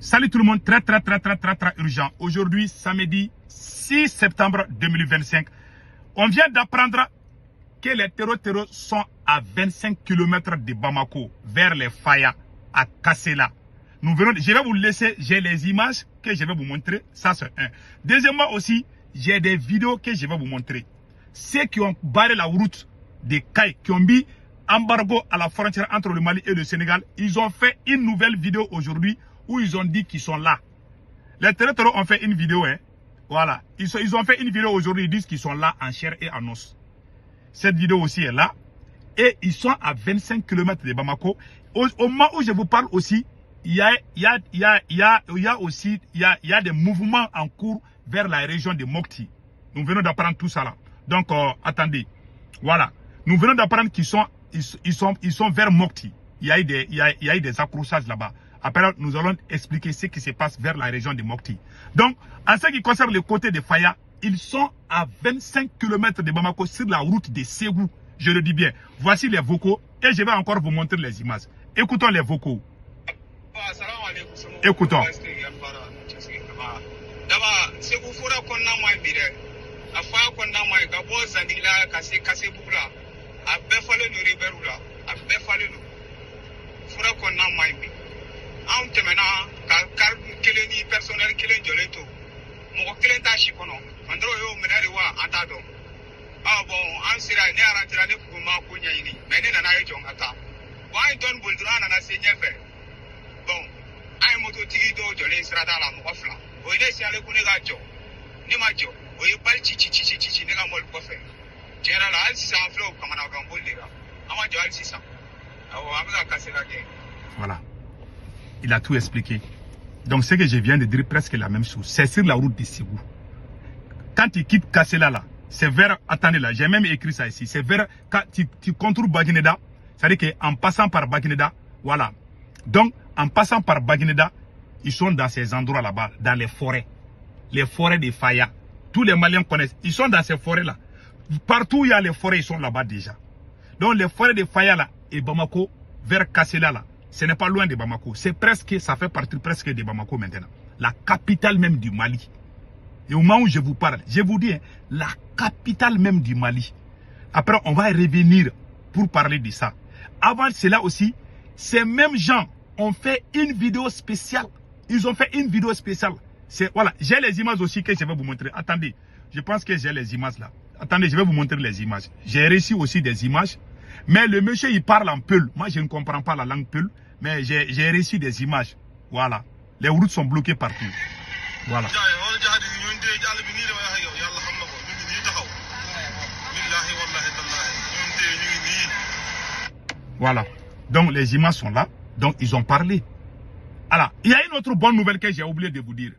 Salut tout le monde, très urgent. Aujourd'hui, samedi 6 septembre 2025, on vient d'apprendre que les terreaux sont à 25 km de Bamako, vers les Faya, à Kassela. Je vais vous laisser, j'ai les images que je vais vous montrer, ça c'est un. Deuxièmement aussi, j'ai des vidéos que je vais vous montrer. Ceux qui ont barré la route des Cailles, qui ont mis embargo à la frontière entre le Mali et le Sénégal, ils ont fait une nouvelle vidéo aujourd'hui où ils ont dit qu'ils sont là. Les terroristes ont fait une vidéo, hein. Voilà. Ils ont fait une vidéo aujourd'hui, ils disent qu'ils sont là en chair et en os. Cette vidéo aussi est là. Et ils sont à 25 km de Bamako. Au moment où je vous parle aussi, il y a des mouvements en cours vers la région de Mopti. Nous venons d'apprendre tout ça là. Donc, attendez. Voilà. Nous venons d'apprendre qu'ils sont vers Mopti. Il y a eu des accrochages là-bas. Après, nous allons expliquer ce qui se passe vers la région de Mopti. Donc, en ce qui concerne le côté de Faya, ils sont à 25 km de Bamako sur la route de Ségou. Je le dis bien. Voici les vocaux et je vais encore vous montrer les images. Écoutons les vocaux. Écoutons. An tɛmɛna ka kelen ni personnel kelen jɔlen to mɔgɔ kelen t'a si kɔnɔ an dɔrɔn y'o minɛ de wa an t'a dɔn bon an sera ne arantera ne kun ma ko ɲɛɲini mais ne nana ye jɔn ka taa bon an ye dɔɔni boli dɔrɔn an nana se ɲɛfɛ bon an ye mototigi dɔw jɔlen sirada la mɔgɔ fila o ye ne signalé ko ne ka jɔ ne ma jɔ o ye bali ci ne ka mɔbili kɔfɛ tiɲɛ la hali sisan an filɛ o kamanagan boli de la an ma jɔ hali sisan awɔ an bɛ ka Kassela kɛ. Voilà. Il a tout expliqué. Donc ce que je viens de dire, presque la même chose. C'est sur la route de Ségou. Quand tu quittes Kassela là, c'est vers, attendez là, j'ai même écrit ça ici, c'est vers, quand tu contours Baguineda, c'est-à-dire qu'en passant par Baguineda, voilà. Donc en passant par Baguineda, ils sont dans ces endroits là-bas, dans les forêts de Faya. Tous les Maliens connaissent, ils sont dans ces forêts là. Partout où il y a les forêts, ils sont là-bas déjà. Donc les forêts de Faya là, et Bamako, vers Kassela là. Ce n'est pas loin de Bamako. C'est presque, ça fait partie presque de Bamako maintenant. La capitale même du Mali. Et au moment où je vous parle, je vous dis, hein, la capitale même du Mali. Après, on va revenir pour parler de ça. Avant cela aussi, ces mêmes gens ont fait une vidéo spéciale. Ils ont fait une vidéo spéciale. Voilà, j'ai les images aussi que je vais vous montrer. Attendez, je pense que j'ai les images là. Attendez, je vais vous montrer les images. J'ai reçu aussi des images. Mais le monsieur, il parle en Peul. Moi, je ne comprends pas la langue Peul. Mais j'ai reçu des images. Voilà. Les routes sont bloquées partout. Voilà. Voilà. Donc, les images sont là. Donc, ils ont parlé. Alors, il y a une autre bonne nouvelle que j'ai oublié de vous dire.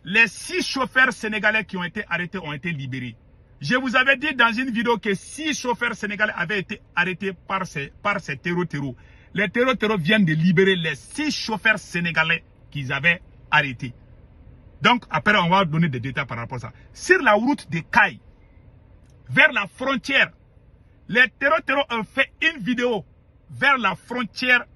Les 6 chauffeurs sénégalais qui ont été arrêtés ont été libérés. Je vous avais dit dans une vidéo que 6 chauffeurs sénégalais avaient été arrêtés par ces terreaux. Les terreaux viennent de libérer les 6 chauffeurs sénégalais qu'ils avaient arrêtés. Donc, après, on va donner des détails par rapport à ça. Sur la route de Caille, vers la frontière, les terreaux ont fait une vidéo vers la frontière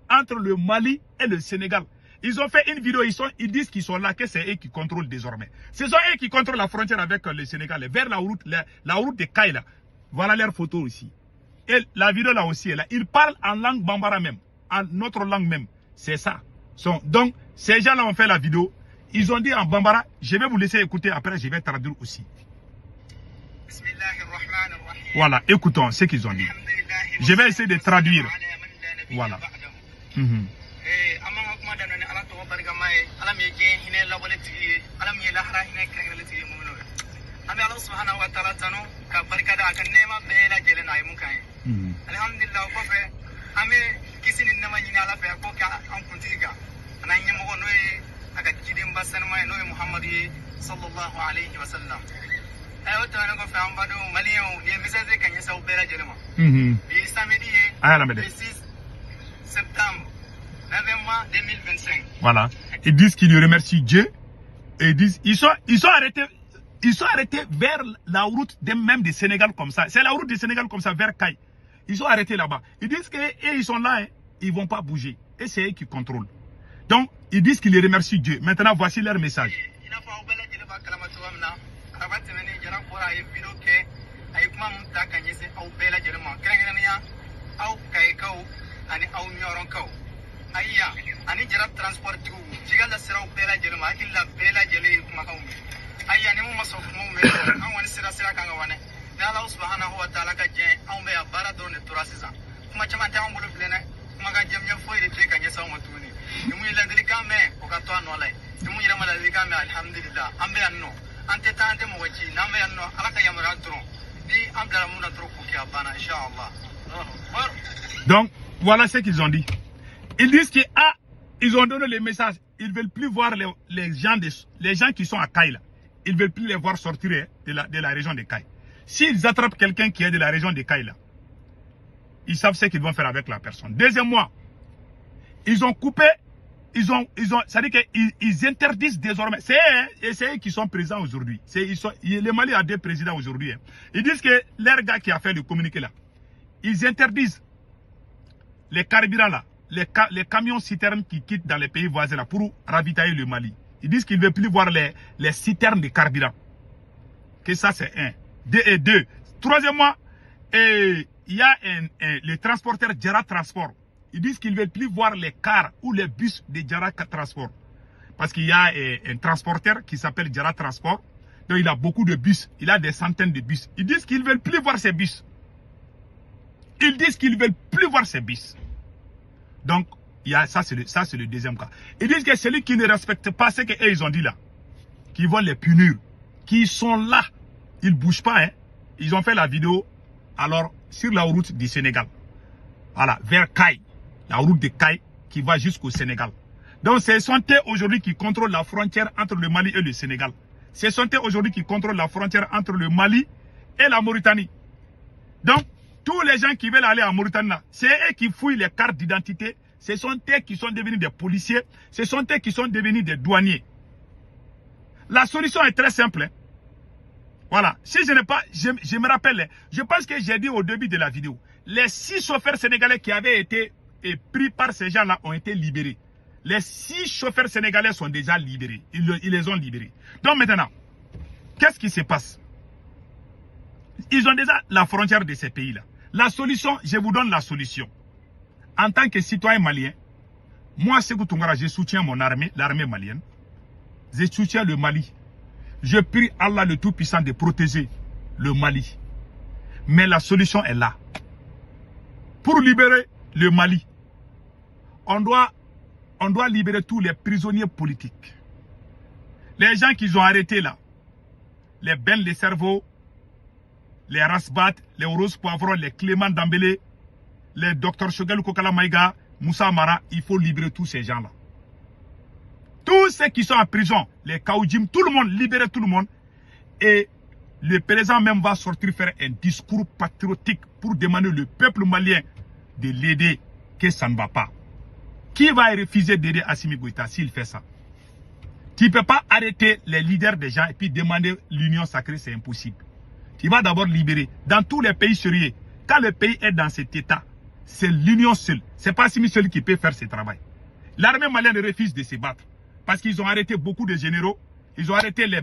entre le Mali et le Sénégal. Ils ont fait une vidéo, ils disent qu'ils sont là, que c'est eux qui contrôlent désormais. Ce sont eux qui contrôlent la frontière avec le Sénégal, vers la route de Caille là. Voilà leur photo ici. Et la vidéo là aussi est là. Ils parlent en langue bambara même, en notre langue même. C'est ça. Donc, ces gens-là ont fait la vidéo. Ils ont dit en bambara, je vais vous laisser écouter, après je vais traduire aussi. Voilà, écoutons ce qu'ils ont dit. Je vais essayer de traduire. Voilà. Alhamdulillah kofe ame kisi ni nama nyina ala fe ko ka an kuntiga ana nyemo go noy aga kidim basan may noy Muhammad sallallahu alayhi wa sallam ayo to na ko fa ambado malion ni message kan yesa ubera jelema bi samedi ala mede 6 septembre novembre 2025. Voilà, ils disent qu'ils remercient Dieu et ils disent ils sont arrêtés. Ils sont arrêtés vers la route même du Sénégal comme ça. C'est la route du Sénégal comme ça, vers Caille. Ils sont arrêtés là-bas. Ils disent qu'ils sont là, hein, ils ne vont pas bouger. Et c'est eux qui contrôlent. Donc, ils disent qu'ils remercient Dieu. Maintenant, voici leur message. Donc, voilà ce qu'ils ont dit. Ils disent que ils ont donné le message. Ils ne veulent plus voir les gens qui sont à Kaïla. Ils ne veulent plus les voir sortir de la région de Kaïla. S'ils attrapent quelqu'un qui est de la région de Kaïla, ils savent ce qu'ils vont faire avec la personne. Deuxièmement, ils ont coupé, c'est-à-dire qu'ils interdisent désormais. C'est eux qui sont présents aujourd'hui. Le Mali a 2 présidents aujourd'hui. Ils disent que leur gars qui a fait le communiqué là, ils interdisent les carburants là, les camions citernes qui quittent dans les pays voisins là pour ravitailler le Mali. Ils disent qu'ils ne veulent plus voir les citernes de carburant. Que ça c'est 1. 2. Troisièmement, il y a les transporteurs Djara Transport. Ils disent qu'ils ne veulent plus voir les cars ou les bus de Djara Transport. Parce qu'il y a un transporteur qui s'appelle Djara Transport. Donc il a beaucoup de bus. Il a des centaines de bus. Ils disent qu'ils ne veulent plus voir ces bus. Ils disent qu'ils ne veulent plus voir ces bus. Donc, ça c'est le deuxième cas. Ils disent que celui qui ne respecte pas ce qu'ils ont dit là, qu'ils vont les punir, qui sont là, ils ne bougent pas. Hein. Ils ont fait la vidéo alors sur la route du Sénégal. Voilà, vers Kaï. La route de Kaï qui va jusqu'au Sénégal. Donc, ce sont eux aujourd'hui qui contrôlent la frontière entre le Mali et le Sénégal. Ce sont eux aujourd'hui qui contrôlent la frontière entre le Mali et la Mauritanie. Donc, tous les gens qui veulent aller en Mauritanie, c'est eux qui fouillent les cartes d'identité. Ce sont eux qui sont devenus des policiers. Ce sont eux qui sont devenus des douaniers. La solution est très simple. Hein. Voilà. Si je n'ai pas, je me rappelle, je pense que j'ai dit au début de la vidéo, les 6 chauffeurs sénégalais qui avaient été pris par ces gens-là ont été libérés. Les 6 chauffeurs sénégalais sont déjà libérés. Ils les ont libérés. Donc maintenant, qu'est-ce qui se passe? Ils ont déjà la frontière de ces pays-là. La solution, je vous donne la solution. En tant que citoyen malien, moi, Sékou Toungara, je soutiens mon armée, l'armée malienne. Je soutiens le Mali. Je prie Allah le Tout-Puissant de protéger le Mali. Mais la solution est là. Pour libérer le Mali, on doit libérer tous les prisonniers politiques. Les gens qu'ils ont arrêtés là, les Ben, les cerveaux, les Rasbat, les Rose Poivron, les Clément Dambélé, les Dr Choguel Kokala Maïga, Moussa Mara, il faut libérer tous ces gens-là. Tous ceux qui sont en prison, les Kaoudjim, tout le monde, libérer tout le monde. Et le président même va sortir faire un discours patriotique pour demander au peuple malien de l'aider, que ça ne va pas. Qui va refuser d'aider Assimi Goïta s'il fait ça? Tu ne peux pas arrêter les leaders des gens et puis demander l'union sacrée, c'est impossible. Tu vas d'abord libérer. Dans tous les pays sérieux, quand le pays est dans cet état, c'est l'union seule. Ce n'est pas Assimi seul qui peut faire ce travail. L'armée malienne refuse de se battre. Parce qu'ils ont arrêté beaucoup de généraux. Ils ont arrêté les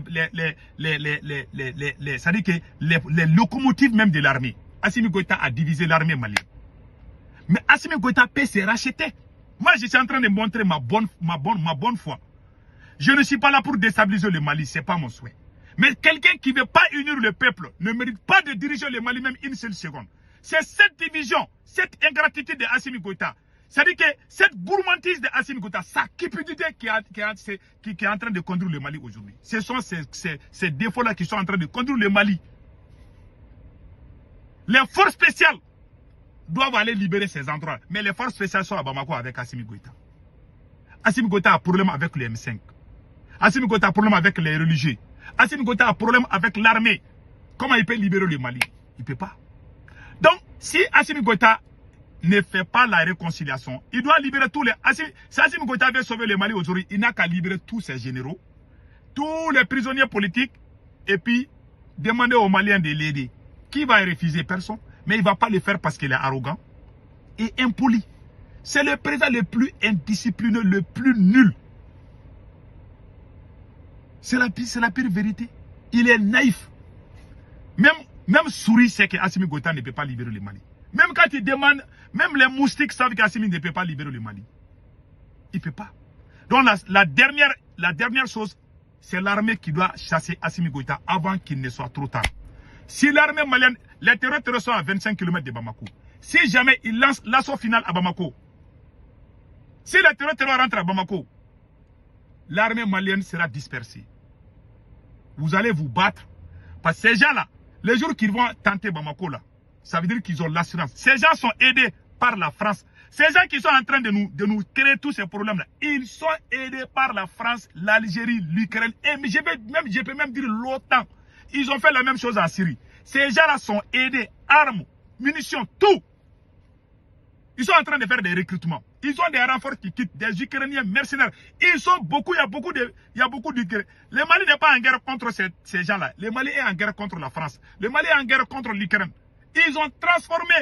locomotives même de l'armée. Assimi Goïta a divisé l'armée malienne. Mais Assimi Goïta peut se racheter. Moi, je suis en train de montrer ma bonne foi. Je ne suis pas là pour déstabiliser le Mali. Ce n'est pas mon souhait. Mais quelqu'un qui ne veut pas unir le peuple ne mérite pas de diriger le Mali même une seule seconde. C'est cette division, cette ingratitude de Assimi Goïta. C'est-à-dire que cette gourmandise de Assimi Goïta, sa cupidité qui est en train de conduire le Mali aujourd'hui. Ce sont ces défauts-là qui sont en train de conduire le Mali. Les forces spéciales doivent aller libérer ces endroits. Mais les forces spéciales sont à Bamako avec Assimi Goïta. Assimi Goïta a un problème avec le M5. Assimi Goïta a un problème avec les religieux. Assimi Goïta a un problème avec l'armée. Comment il peut libérer le Mali? Il ne peut pas. Donc, si Assimi Goïta ne fait pas la réconciliation, il doit libérer tous les... Si Assimi Goïta veut sauver le Mali aujourd'hui, il n'a qu'à libérer tous ses généraux, tous les prisonniers politiques, et puis demander aux Maliens de l'aider. Qui va refuser? Personne. Mais il ne va pas le faire parce qu'il est arrogant et impoli. C'est le président le plus indiscipliné, le plus nul. C'est la pire vérité. Il est naïf. Même Souris sait qu'Assimi Goïta ne peut pas libérer le Mali. Même quand il demande, même les moustiques savent qu'Assimi ne peut pas libérer le Mali. Il ne peut pas. Donc la dernière chose, c'est l'armée qui doit chasser Assimi Goïta avant qu'il ne soit trop tard. Si l'armée malienne, les terroristes sont à 25 km de Bamako. Si jamais ils lancent l'assaut final à Bamako, si les terroristes rentrent à Bamako, l'armée malienne sera dispersée. Vous allez vous battre. Parce que ces gens-là, les jours qu'ils vont tenter Bamako, là, ça veut dire qu'ils ont l'assurance. Ces gens sont aidés par la France. Ces gens qui sont en train de nous créer tous ces problèmes-là, ils sont aidés par la France, l'Algérie, l'Ukraine, et je peux même dire l'OTAN. Ils ont fait la même chose en Syrie. Ces gens-là sont aidés, armes, munitions, tout. Ils sont en train de faire des recrutements. Ils ont des renforts qui quittent, des Ukrainiens mercenaires. Ils sont beaucoup, il y a beaucoup d'Ukrainiens. Le Mali n'est pas en guerre contre ces gens-là. Le Mali est en guerre contre la France. Le Mali est en guerre contre l'Ukraine. Ils ont transformé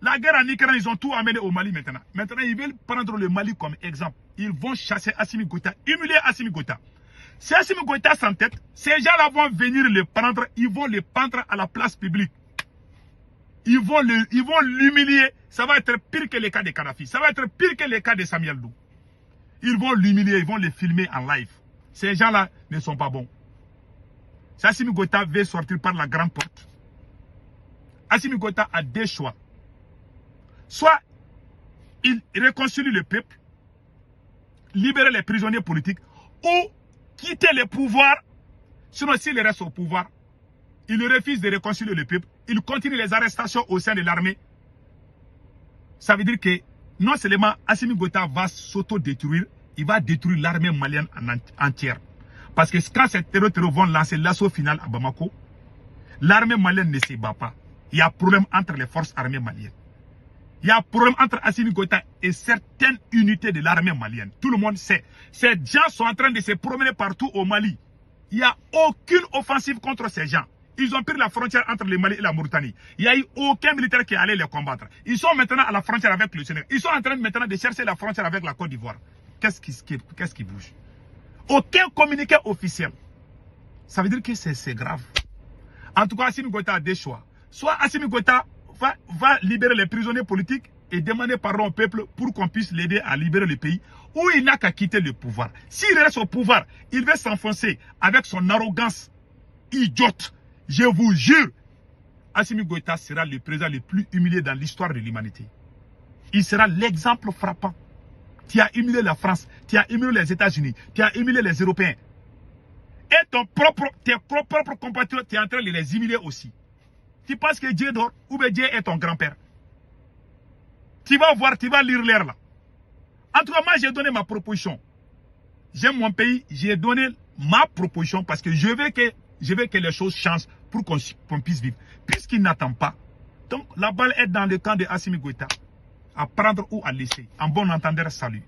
la guerre en Ukraine, ils ont tout amené au Mali maintenant. Maintenant, ils veulent prendre le Mali comme exemple. Ils vont chasser Assimi Goïta, humilier Assimi Goïta. Si Assimi Goïta s'entête, ces gens-là vont venir le prendre, ils vont le prendre à la place publique. Ils vont l'humilier. Ça va être pire que le cas de Kadhafi. Ça va être pire que le cas de Samuel Doux. Ils vont l'humilier, ils vont le filmer en live. Ces gens-là ne sont pas bons. Si Assimi Goïta veut sortir par la grande porte, Assimi Goïta a deux choix. Soit il réconcilie le peuple, libérer les prisonniers politiques, ou quitter le pouvoir. Sinon, s'il reste au pouvoir, il refuse de réconcilier le peuple, il continue les arrestations au sein de l'armée. Ça veut dire que non seulement Assimi Goïta va s'auto-détruire, il va détruire l'armée malienne entière. Parce que quand ces terroristes vont lancer l'assaut final à Bamako, l'armée malienne ne se bat pas. Il y a problème entre les forces armées maliennes. Il y a un problème entre Assimi Goïta et certaines unités de l'armée malienne. Tout le monde sait. Ces gens sont en train de se promener partout au Mali. Il n'y a aucune offensive contre ces gens. Ils ont pris la frontière entre le Mali et la Mauritanie. Il n'y a eu aucun militaire qui allait les combattre. Ils sont maintenant à la frontière avec le Sénégal. Ils sont en train maintenant de chercher la frontière avec la Côte d'Ivoire. Qu'est-ce qui bouge? Aucun communiqué officiel. Ça veut dire que c'est grave. En tout cas, Assimi Goïta a deux choix. Soit Assimi Goïta va libérer les prisonniers politiques et demander pardon au peuple pour qu'on puisse l'aider à libérer le pays, ou il n'a qu'à quitter le pouvoir. S'il reste au pouvoir, il va s'enfoncer avec son arrogance idiote. Je vous jure, Assimi Goïta sera le président le plus humilié dans l'histoire de l'humanité. Il sera l'exemple frappant. Tu as humilié la France, tu as humilié les États-Unis, tu as humilié les Européens. Et tes propres compatriotes, tu es en train de les humilier aussi. Tu penses que Dieu dort ou bien Dieu est ton grand-père? Tu vas voir, tu vas lire l'air là. En tout cas, moi j'ai donné ma proposition. J'aime mon pays, j'ai donné ma proposition parce que je veux que les choses changent pour qu'on puisse vivre. Puisqu'il n'attend pas. Donc la balle est dans le camp de Assimi Goïta. À prendre ou à laisser. En bon entendeur, salut.